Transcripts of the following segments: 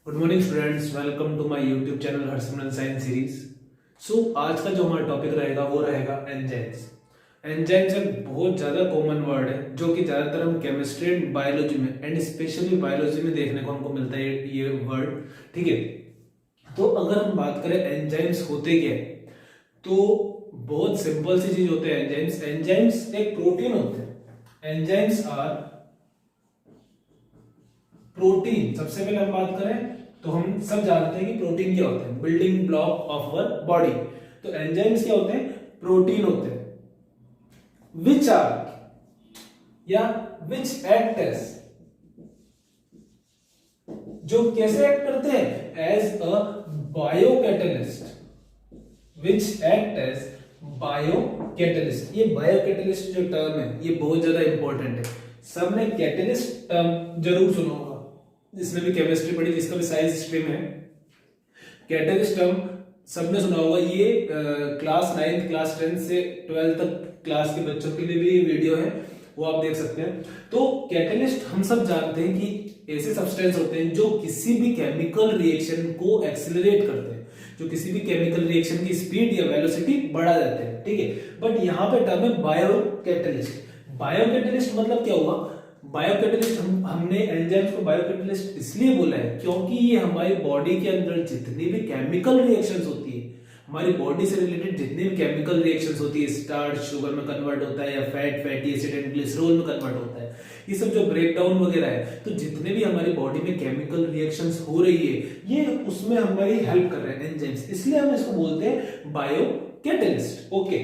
Good morning students, welcome to my YouTube channel Harshman science series. So आज का जो हमारा टॉपिक रहेगा वो रहेगा एंजाइम्स। एंजाइम्स एक बहुत ज्यादा कॉमन वर्ड है जो कि ज्यादातर हम केमिस्ट्री एंड बायोलॉजी में एंड स्पेशली बायोलॉजी में देखने को हमको मिलता है ये वर्ड। ठीक है, तो अगर हम बात करें एंजाइम्स होते क्या है, तो बहुत सिंपल सी चीज होते हैं एंजाइम्स। एंजाइम्स एक प्रोटीन होते हैं। Enzymes are protein. सबसे पहले हम बात करें तो हम सब जानते हैं कि प्रोटीन क्या होते हैं, building block of our body. तो एंजाइम्स क्या होते हैं, प्रोटीन होते हैं विच आर या विच एक्ट एज, जो कैसे एक्ट करते हैं, as a biocatalyst, which act as biocatalyst. ये बायोकैटलिस्ट जो टर्म है ये बहुत ज्यादा इंपॉर्टेंट है। सबने कैटलिस्ट टर्म जरूर सुना होगा, जिसने भी केमिस्ट्री पढ़ी, जिसका भी साइंस स्ट्रीम है, कैटलिस्ट टर्म सबने सुना होगा। ये क्लास 9 क्लास 10 से 12 तक क्लास के बच्चों के लिए भी ये वीडियो है, वो आप देख सकते हैं। तो कैटलिस्ट हम सब जानते हैं कि ऐसे सब्सटेंस होते हैं जो किसी भी केमिकल रिएक्शन को एक्सेलरेट करते हैं, जो किसी भी केमिकल रिएक्शन की स्पीड या वेलोसिटी बढ़ा देते हैं। ठीक है, बट यहाँ पे टर्म है बायोकैटलिस्ट। बायोकैटलिस्ट मतलब क्या हुआ, बायोकैटलिस्ट हमने एंजाइम्स को बायोकैटलिस्ट इसलिए बोला है क्योंकि ये हमारी बॉडी के अंदर जितनी भी केमिकल रिएक्शंस होती है, हमारी बॉडी से रिलेटेड जितनी भी केमिकल रिएक्शंस होती है, स्टार्च शुगर में कन्वर्ट होता है या fat fatty acid and glycerol में कन्वर्ट होता है, ये सब जो ब्रेक डाउन वगैरह है, तो जितने भी हमारी बॉडी में केमिकल रिएक्शंस हो रही है ये उसमें हमारी हेल्प कर रहे हैं एंजाइम्स, इसलिए हम इसको बोलते हैं बायोकैटलिस्ट। ओके,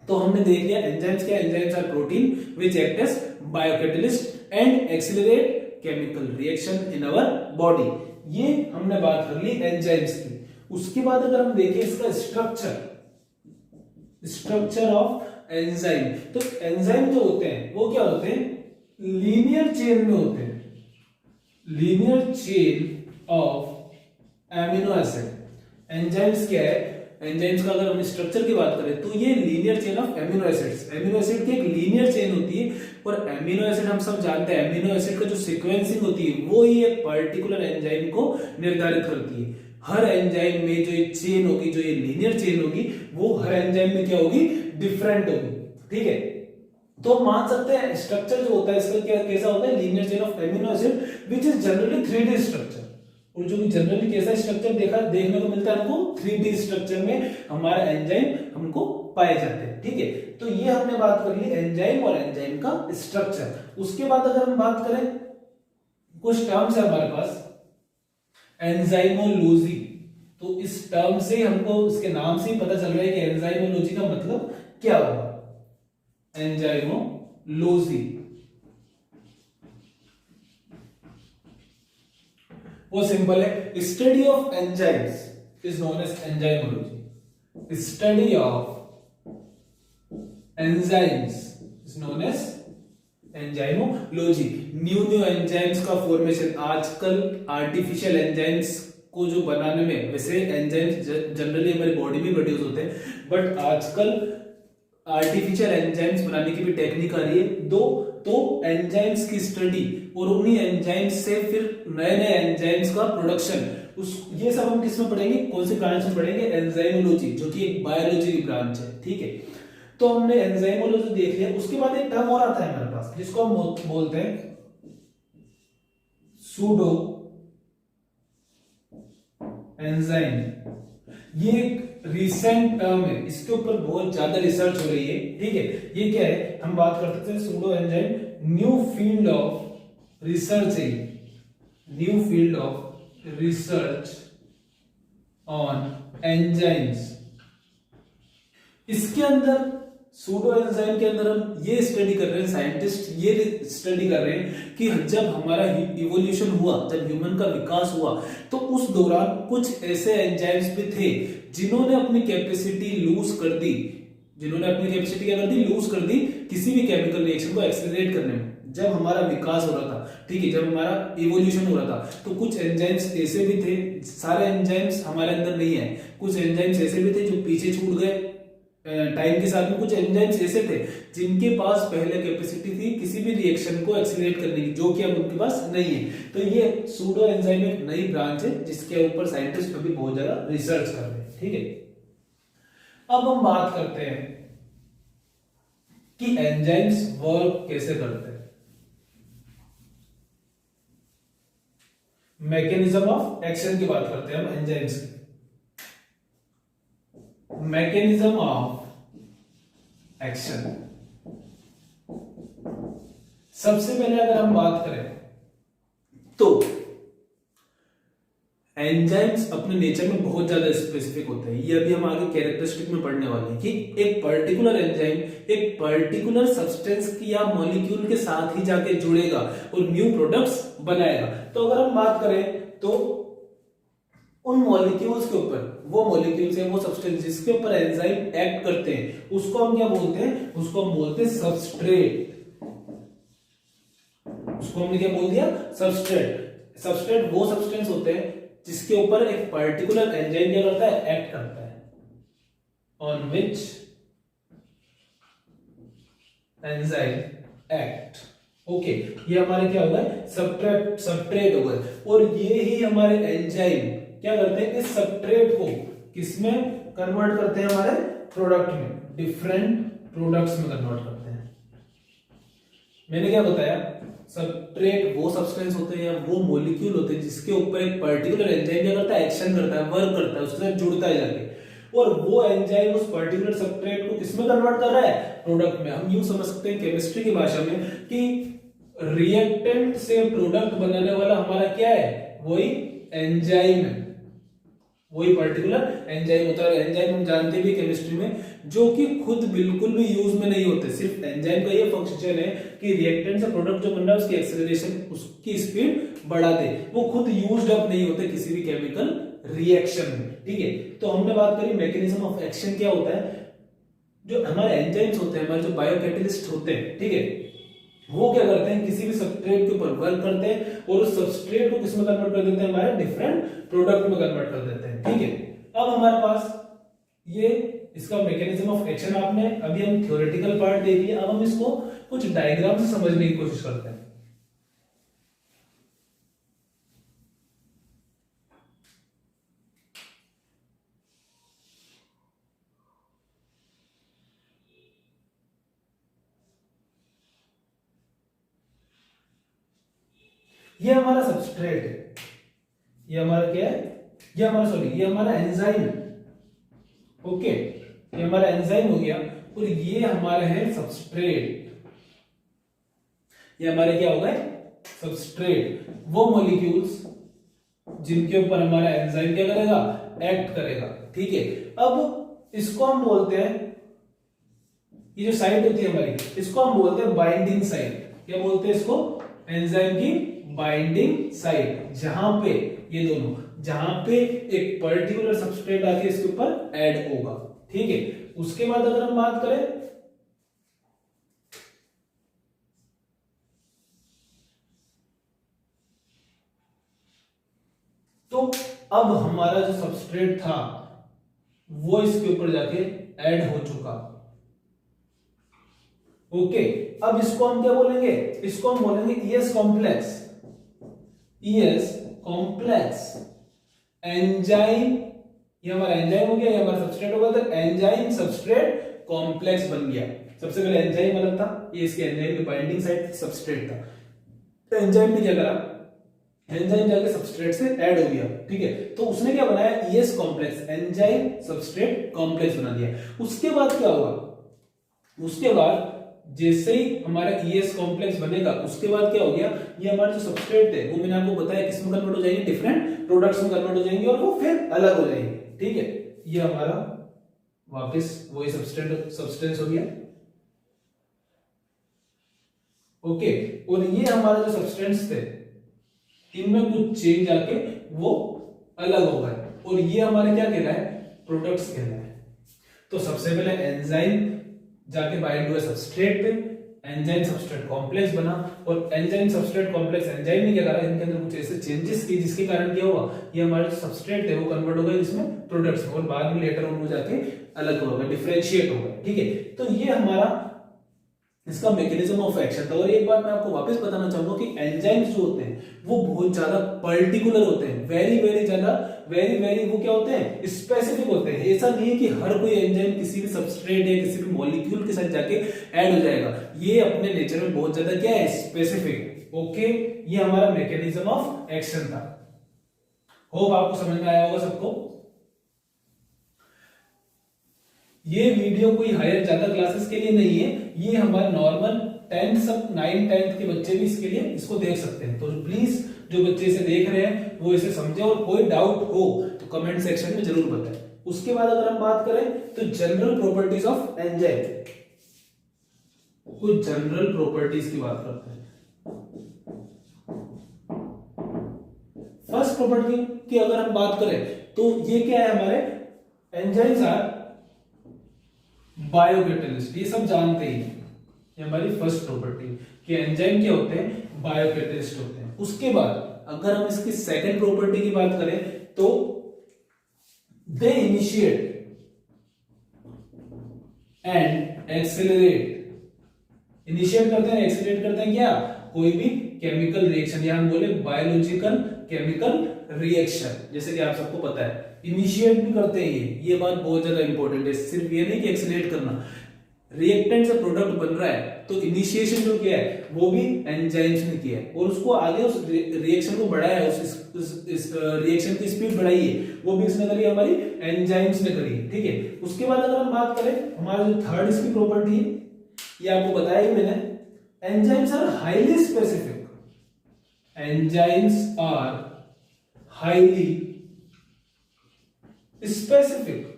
तो हमने देख लिया एंजाइम्स क्या, enzymes are protein which act as biocatalyst and accelerate chemical reaction in our body. ये हमने बात कर ली एंजाइम्स की। उसके बाद अगर हम देखें इसका स्ट्रक्चर ऑफ एंजाइम, तो एंजाइम जो होते हैं वो क्या होते हैं, लीनियर चेन में होते हैं, linear chain of amino acid. Enzymes क्या है, एंजाइम्स का अगर हम स्ट्रक्चर की बात करें तो ये linear chain of amino acids. Amino acid की एक लीनियर चेन होती है, और एमिनो एसिड हम सब जानते हैं एमिनो एसिड का जो सीक्वेंसिंग होती है वो ही एक पर्टिकुलर एंजाइम को निर्धारित करती है। हर एंजाइम में जो ये चेन होगी, जो ये लीनियर चेन होगी, वो हर एंजाइम में क्या होगी, डिफरेंट होगी। ठीक है, तो मान सकते हैं स्ट्रक्चर जो होता है इसका क्या कैसा होता है, linear chain of amino acid which is generally 3D structure. और जो जनरली कैसा स्ट्रक्चर देखने को मिलता है हमको, 3D स्ट्रक्चर में हमारा एंजाइम हमको पाए जाते हैं। ठीक है, तो ये हमने बात कर ली एंजाइम और एंजाइम का स्ट्रक्चर। उसके बाद अगर हम बात करें, कुछ टर्म्स है हमारे पास, एंजाइमोलॉजी। तो इस टर्म से हमको, इसके नाम से ही पता चल रहा है कि एंजाइमोलॉजी का मतलब क्या होगा। एंजाइमोलॉजी वो सिंपल है, study of enzymes is known as enzymology. Study of enzymes is known as enzymology. New enzymes का फॉर्मेशन, आजकल आर्टिफिशियल एंजाइम्स को जो बनाने में, वैसे एंजाइम्स जनरली हमारी बॉडी में प्रोड्यूस होते हैं, बट आजकल आर्टिफिशियल एंजाइम्स बनाने की भी टेक्निक आ रही है। तो एंजाइम्स की स्टडी और उन्हीं एंजाइम्स से फिर नए नए एंजाइम्स का प्रोडक्शन, ये सब हम किस में पढ़ेंगे, कौन से ब्रांच में पढ़ेंगे, एंजाइमोलॉजी, जो कि एक बायोलॉजी की ब्रांच है। ठीक है, तो हमने एंजाइमोलॉजी देख लिया। उसके बाद एक टर्म और आता है हमारे पास जिसको हम बोलते हैं सूडो एंजाइम। ये एक रिसेंट टर्म है, इसके ऊपर बहुत ज्यादा रिसर्च हो रही है। ठीक है, ये क्या है, हम बात कर सकते हैं pseudo enzyme, new field of research है, new field of research on enzymes. इसके अंदर सूडो एंजाइम के अंदर हम ये स्टडी कर रहे हैं, साइंटिस्ट ये स्टडी कर रहे हैं कि जब हमारा इवोल्यूशन हुआ, जब ह्यूमन का विकास हुआ, तो उस दौरान कुछ ऐसे एंजाइम्स भी थे जिन्होंने अपनी कैपेसिटी लूज कर दी, जिन्होंने अपनी कैपेसिटी क्या कर दी, लूज कर दी किसी भी केमिकल रिएक्शन को एक्सेलरेट करने में। जब हमारा विकास हो रहा था, ठीक है, जब हमारा इवोल्यूशन हो रहा था, तो कुछ एंजाइम्स ऐसे भी थे, सारे एंजाइम्स हमारे अंदर नहीं है, कुछ एंजाइम्स ऐसे भी थे जो पीछे छूट गए, टाइम के साथ में कुछ एंजाइम्स ऐसे थे जिनके पास पहले कैपेसिटी थी किसी भी रिएक्शन को एक्सीलरेट करने की, जो कि अब उनके पास नहीं है। तो ये सूडो एंजाइम एक नई ब्रांच है जिसके ऊपर साइंटिस्ट अभी बहुत ज्यादा रिसर्च कर रहे हैं। ठीक है, अब हम बात करते हैं कि एंजाइम्स वर्क कैसे करते हैं। मैकेनिज्म ऑफ एक्शन की बात करते हैं हम एंजाइम्स की। मैकेनिज्म ऑफ एक्शन, सबसे पहले अगर हम बात करें तो एंजाइम्स अपने नेचर में बहुत ज्यादा स्पेसिफिक होते हैं। ये अभी हम आगे कैरेक्टरिस्टिक में पढ़ने वाले हैं कि एक पर्टिकुलर एंजाइम एक पर्टिकुलर सब्सटेंस की या मॉलिक्यूल के साथ ही जाके जुड़ेगा और न्यू प्रोडक्ट्स बनाएगा। तो अगर हम बात करें तो उन मॉलिक्यूल्स के ऊपर, वो मॉलिक्यूल्स है वो सब्सटेंस जिसके ऊपर एंजाइम एक्ट करते हैं, उसको हम क्या बोलते हैं? उसको हम बोलते हैं सबस्ट्रेट। उसको हमने क्या बोल दिया? सबस्ट्रेट। सबस्ट्रेट वो सब्सटेंस होते हैं जिसके ऊपर एक पर्टिकुलर एंजाइम क्या करता है? एक्ट करता है। On which enzyme act. Okay, ये हमारे क्या होगा? सबस्ट्रेट होगा। और ये ही हमारे एंजाइम क्या करते हैं? इस सबस्ट्रेट को किसमें कन्वर्ट करते हैं? हमारे प्रोडक्ट में, डिफरेंट प्रोडक्ट्स में कन्वर्ट करते हैं। मैंने क्या बताया? सबस्ट्रेट वो सब्सटेंस होते हैं या वो मॉलिक्यूल होते हैं जिसके ऊपर एक पर्टिकुलर एंजाइम क्या करता है? एक्शन करता है, वर्क करता है, उसके साथ जुड़ता है जाके, और वो एंजाइम उस पर्टिकुलर सबस्ट्रेट को किसमें कन्वर्ट कर रहा है? प्रोडक्ट में। हम यूं समझ सकते हैं केमिस्ट्री की भाषा में कि रिएक्टेंट से प्रोडक्ट बनाने वाला हमारा क्या है? वही एंजाइम है, वही पर्टिकुलर एंजाइम होता है। एंजाइम हम जानते भी केमिस्ट्री में, जो कि खुद बिल्कुल भी यूज में नहीं होते। सिर्फ एंजाइम का ये फंक्शन है कि रिएक्टेंट से प्रोडक्ट जो बन रहा है उसकी एक्सेलरेशन, उसकी स्पीड बढ़ा दे। वो खुद यूज्ड अप नहीं होते किसी भी केमिकल रिएक्शन में। ठीक है, तो हमने बात करी मैकेनिज्म ऑफ एक्शन क्या होता है। जो हमारे एंजाइम्स होते हैं, हमारे जो बायोकैटलिस्ट होते हैं, ठीक है, वो क्या करते हैं? किसी भी सबस्ट्रेट के ऊपर वर्क करते हैं और उस सबस्ट्रेट को किसमें कन्वर्ट कर देते हैं? हमारे डिफरेंट प्रोडक्ट में कन्वर्ट कर देते हैं। ठीक है, अब हमारे पास ये इसका मैकेनिज्म ऑफ एक्शन आपने अभी हम थ्योरेटिकल पार्ट देख लिया। अब हम इसको कुछ डायग्राम से समझने की कोशिश करते हैं। ये हमारा सबस्ट्रेट है, ये हमारा क्या है? ये हमारा ये हमारा एंजाइम है। ओके, ये हमारा एंजाइम हो गया और ये हमारे हैं सबस्ट्रेट। ये हमारे क्या हो गए? सबस्ट्रेट। वो मॉलिक्यूल्स जिनके ऊपर हमारा एंजाइम क्या करेगा? एक्ट करेगा। ठीक है, अब इसको हम बोलते हैं, ये जो साइट होती है हमारी, इसको हम बोलते हैं बाइंडिंग साइट। क्या बोलते हैं इसको? एंजाइम की बाइंडिंग साइट। जहां पे ये दोनों, जहां पे एक पर्टिकुलर सबस्ट्रेट आके इसके ऊपर ऐड होगा। ठीक है, उसके बाद अगर हम बात करें तो अब हमारा जो सबस्ट्रेट था वो इसके ऊपर जाके ऐड हो चुका। ओके, अब इसको हम क्या बोलेंगे? इसको हम बोलेंगे ES complex. ES complex enzyme, ये हमारा एंजाइम हो गया, ये हमारा सबस्ट्रेट हो गया, तो एंजाइम सबस्ट्रेट कॉम्प्लेक्स बन गया। सबसे पहले एंजाइम अलग था, ये इसके एंजाइम की बाइंडिंग साइट सबस्ट्रेट था। तो एंजाइम ने क्या करा? एंजाइम जाके सबस्ट्रेट से ऐड हो गया। ठीक है, तो उसने क्या बनाया? ES complex, enzyme substrate complex बना दिया। उसके बाद क्या हुआ? उसके बाद जैसे ही हमारा ईएस कॉम्प्लेक्स बनेगा, उसके बाद क्या हो गया? ये हमारे जो सबस्ट्रेट थे वो मैंने आपको बताया किसमें कन्वर्ट हो जाएंगे? डिफरेंट प्रोडक्ट्स में कन्वर्ट हो जाएंगे और वो फिर अलग हो जाएंगे। ठीक है, ये हमारा वापस वही सब्सटेंस हो गया। ओके, और ये हमारा जो सब्सटेंस थे इनमें कुछ चेंज आके वो अलग हो गए और ये हमारे क्या कहलाए? प्रोडक्ट्स कहलाए। तो सबसे पहले एंजाइम जाके बाइंड हुआ सबस्ट्रेट पे, एंजाइम सबस्ट्रेट कॉम्प्लेक्स बना, और एंजाइम सबस्ट्रेट कॉम्प्लेक्स एंजाइम ने क्या करा, इनके अंदर कुछ ऐसे चेंजेस किए जिसके कारण क्या हुआ, ये हमारे जो सबस्ट्रेट है वो कन्वर्ट हो गए इसमें प्रोडक्ट्स में, और बाद में लेटर ऑन हो जाके अलग हो गए, डिफरेंशिएट हो गए। ठीक है, तो ये हमारा इसका मैकेनिज्म ऑफ एक्शन था। और एक बात मैं आपको वापस बताना चाहूंगा कि एंजाइम्स जो होते हैं वो बहुत ज्यादा पर्टिकुलर होते हैं, वेरी वेरी ज्यादा, वेरी वो क्या होते हैं, स्पेसिफिक होते हैं। ऐसा नहीं है कि हर कोई एंजाइम किसी भी सबस्ट्रेट या किसी भी मॉलिक्यूल के साथ जाके ऐड हो जाएगा, ये अपने नेचर में बहुत ज्यादा क्या है, स्पेसिफिक। ओके, ये हमारा मैकेनिज्म ऑफ एक्शन था। होप आपको समझ में आया होगा सबको। ये वीडियो कोई हायर ज्यादा क्लासेस के लिए नहीं है, ये हमारा नॉर्मल 10th सब 9th 10th के बच्चे भी इसके लिए इसको देख सकते हैं। तो प्लीज जो बच्चे इसे देख रहे हैं वो इसे समझे, और कोई डाउट हो तो कमेंट सेक्शन में जरूर बताएं। उसके बाद अगर हम बात करें तो जनरल प्रॉपर्टीज ऑफ एंजाइम, कुछ जनरल प्रॉपर्टीज की बात करते हैं। फर्स्ट प्रॉपर्टी की अगर हम बात करें तो ये क्या है, हमारे एंजाइम्स आर बायोकैटलिस्ट, ये सब जानते ही हैं। ये हमारी फर्स्ट प्रॉपर्टी कि एंजाइम क्या होते हैं, बायोकैटलिस्ट होते हैं। उसके बाद अगर हम इसकी सेकंड प्रॉपर्टी की बात करें तो दे इनिशिएट एंड एक्सेलरेट, इनिशिएट करते हैं, एक्सेलरेट करते हैं क्या, कोई भी केमिकल रिएक्शन, या हम बोले बायोलॉजिकल केमिकल रिएक्शन, जैसे कि आप सबको पता है इनिशिएट भी करते हैं। ये बात बहुत ज्यादा इंपॉर्टेंट है, सिर्फ ये नहीं कि एक्सेलरेट करना, रिएक्टेंट से प्रोडक्ट बन रहा है तो इनिशिएशन जो किया है वो भी एंजाइम्स ने किया है, और उसको आगे उस रिएक्शन को बढ़ाया है, इस रिएक्शन की स्पीड बढ़ाई है, वो भी इसने करी, हमारी एंजाइम्स ने करी। ठीक है, उसके बाद अगर हम बात करें हमारा जो थर्ड इसकी प्रॉपर्टी है, ये आपको बताया ही मैंने, enzymes are highly specific, enzymes are highly specific.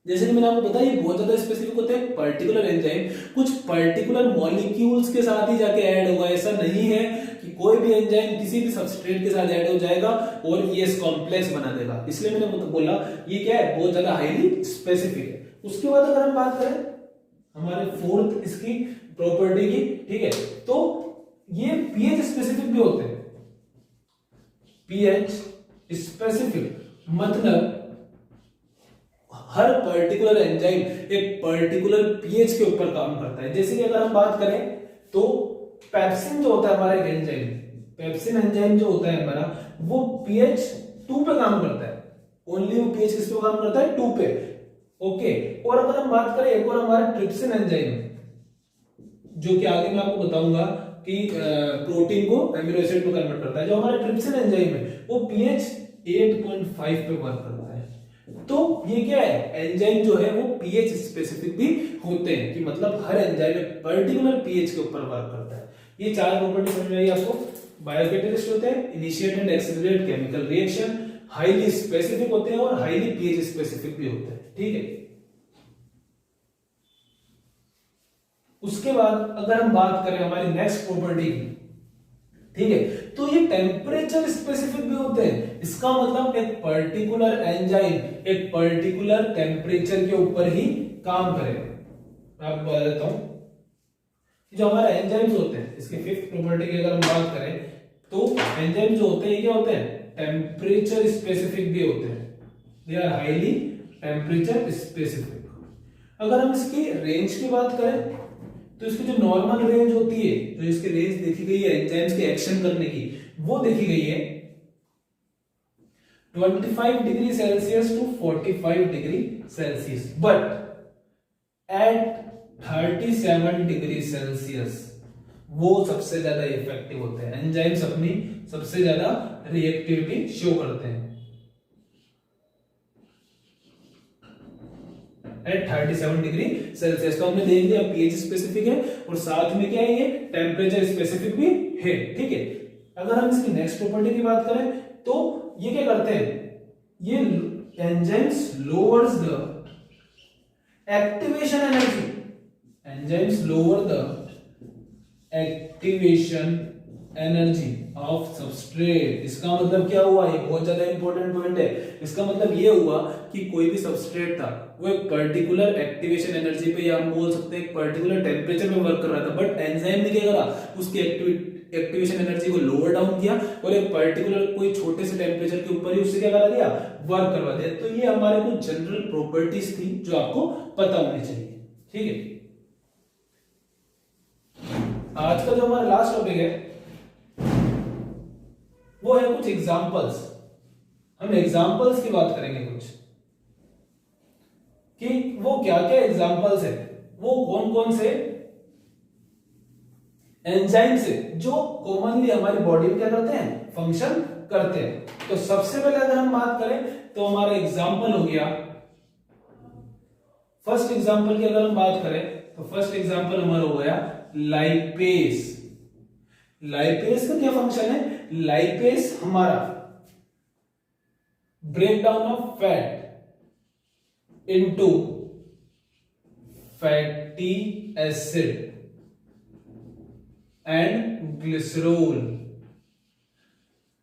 जैसे कि मैंने आपको बताया ये बहुत ज्यादा स्पेसिफिक होते हैं। पर्टिकुलर एंजाइम कुछ पर्टिकुलर मॉलिक्यूल्स के साथ ही जाके ऐड होगा, ऐसा नहीं है कि कोई भी एंजाइम किसी भी सबस्ट्रेट के साथ ऐड हो जाएगा और ये इस कॉम्प्लेक्स बना देगा। इसलिए मैंने बोला ये क्या है, बहुत ज्यादा हाईली स्पेसिफिक है। उसके बाद अगर हम बात करें हमारे फोर्थ इसकी प्रॉपर्टी की, ठीक है, तो ये पीएच स्पेसिफिक भी होते हैं। पीएच स्पेसिफिक मतलब हर पर्टिकुलर एंजाइम एक पर्टिकुलर पीएच के ऊपर काम करता है। जैसे कि अगर हम बात करें तो पेप्सिन जो होता है हमारा एक एंजाइम, पेप्सिन एंजाइम जो होता है हमारा वो पीएच 2 पे काम करता है, ओनली वो पीएच किस पे काम करता है, 2 पे। ओके, और अगर हम बात करें एक और हमारा ट्रिप्सिन एंजाइम, जो कि आगे मैं आपको बताऊंगा कि प्रोटीन को एमिनो एसिड में कन्वर्ट करता है, जो हमारा ट्रिप्सिन एंजाइम है वो पीएच 8.5 पे वर्क करता है। तो ये क्या है, एंजाइम जो है वो पीएच स्पेसिफिक भी होते हैं, कि मतलब हर एंजाइम एक पर्टिकुलर पीएच के ऊपर वर्क करता है। ये चार प्रॉपर्टी समझ में आई आपको। बायोकैटलिस्ट होते हैं, initiate and accelerate chemical reaction, highly specific होते हैं और हाईली पीएच स्पेसिफिक भी होते हैं। ठीक है, उसके बाद अगर हम बात करें हमारी नेक्स्ट प्रॉपर्टी की, ठीक है, तो ये टेम्परेचर स्पेसिफिक भी होते हैं। इसका मतलब एक पर्टिकुलर एंजाइम एक पर्टिकुलर टेम्परेचर के ऊपर ही काम करेगा। मैं आपको बता देता हूं, जो हमारे एंजाइम्स होते हैं, इसकी फिफ्थ प्रॉपर्टी की अगर हम बात करें तो एंजाइम जो होते हैं क्या होते हैं, टेम्परेचर स्पेसिफिक भी होते हैं। They are highly temperature specific. अगर हम इसकी रेंज की बात करें तो इसकी जो नॉर्मल रेंज होती है, जो इसकी रेंज देखी गई है एंजाइम्स के एक्शन करने की, वो देखी गई है 25 degree Celsius to 45 degree Celsius, but at 37 degree Celsius वो सबसे ज्यादा इफेक्टिव होते हैं। एंजाइम्स अपनी सबसे ज्यादा रिएक्टिविटी शो करते हैं एट 37 डिग्री सेल्सियस। तो हमने देख लिया पीएच स्पेसिफिक है और साथ में क्या है, ये टेम्परेचर स्पेसिफिक भी है। ठीक है, अगर हम इसकी नेक्स्ट प्रॉपर्टी की बात करें तो ये क्या करते हैं, ये enzymes lowers the activation energy, enzymes lower the activation energy of substrate. इसका मतलब क्या हुआ, ये बहुत ज्यादा इंपॉर्टेंट पॉइंट है। इसका मतलब ये हुआ कि कोई भी सबस्ट्रेट था वो एक पर्टिकुलर एक्टिवेशन एनर्जी पे, या हम बोल सकते हैं एक पर्टिकुलर टेम्परेचर में वर्क कर रहा था, बट एंजाइम ने क्या करा, उसकी एक्टिवेशन एनर्जी को लोअर डाउन किया और एक पर्टिकुलर कोई छोटे से टेम्परेचर के ऊपर ही उससे क्या करा दिया, वर्क करवा दिया। तो ये हमारे कुछ जनरल प्रॉपर्टीज थी जो आपको पता होनी चाहिए। ठीक है, आज का जो हमारा लास्ट टॉपिक है वो है कुछ एग्जांपल्स। हम एग्जांपल्स की बात करेंगे कुछ, कि वो क्या क्या एग्जांपल्स है, वो कौन कौन से एंजाइम से जो कॉमनली हमारी बॉडी में क्या करते हैं, फंक्शन करते हैं। तो सबसे पहले अगर हम बात करें तो हमारा एग्जांपल हो गया, फर्स्ट एग्जांपल की अगर हम बात करें तो फर्स्ट एग्जांपल हमारा हो गया लाइपेज। लाइपेज का क्या फंक्शन है, लाइपेज हमारा break down of fat into fatty acid and glycerol.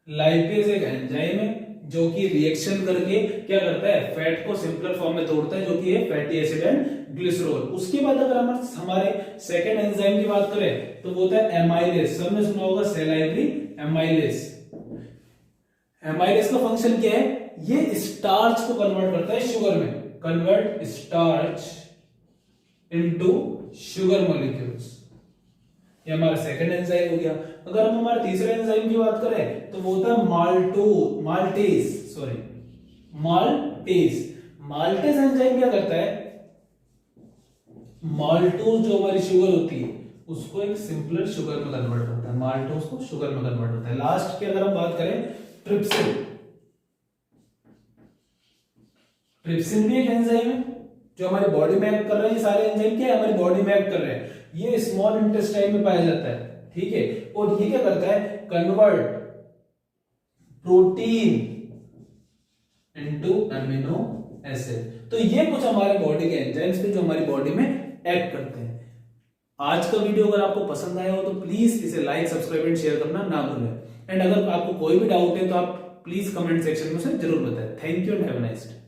Lipase एक एंजाइम है जो कि रिएक्शन करके क्या करता है, फैट को सिंपलर फॉर्म में तोड़ता है, जो कि है फैटी एसिड एंड ग्लिसरॉल। उसके बाद अगर हम हमारे सेकेंड एंजाइम की बात करें तो वो होता है एमाइलेज। सबने सुना होगा सैलाइवरी एमाइलेज। एमाइलेज का फंक्शन क्या है, ये स्टार्च को कन्वर्ट करता है शुगर में, convert starch into sugar molecules. ये हमारा सेकंड एंजाइम हो गया। अगर हम हमारे तीसरे एंजाइम की बात करें तो वो होता है माल्टेज। माल्टेज एंजाइम क्या करता है, माल्टोज जो हमारी शुगर होती है उसको एक सिंपलर शुगर में कन्वर्ट करता है, माल्टोज को शुगर में कन्वर्ट करता है। लास्ट की अगर हम बात करें ट्रिप्सिन, ट्रिप्सिन भी एक एंजाइम है जो हमारी बॉडी में एक्ट कर रहे हैं। ये सारे एंजाइम क्या है, हमारी बॉडी में एक्ट कर रहे हैं। ये स्मॉल इंटेस्टाइन में पाया जाता है, ठीक है। और ये क्या करता है, convert protein into amino acid. तो ये कुछ हमारे बॉडी के एंजाइम्स थे जो हमारी बॉडी में एक्ट करते हैं। आज का वीडियो अगर आपको पसंद आया हो तो प्लीज इसे लाइक, सब्सक्राइब एंड शेयर करना ना भूलें। एंड अगर आपको कोई भी डाउट है तो आप प्लीज कमेंट सेक्शन में से जरूर बताएं। Thank you and have a nice day.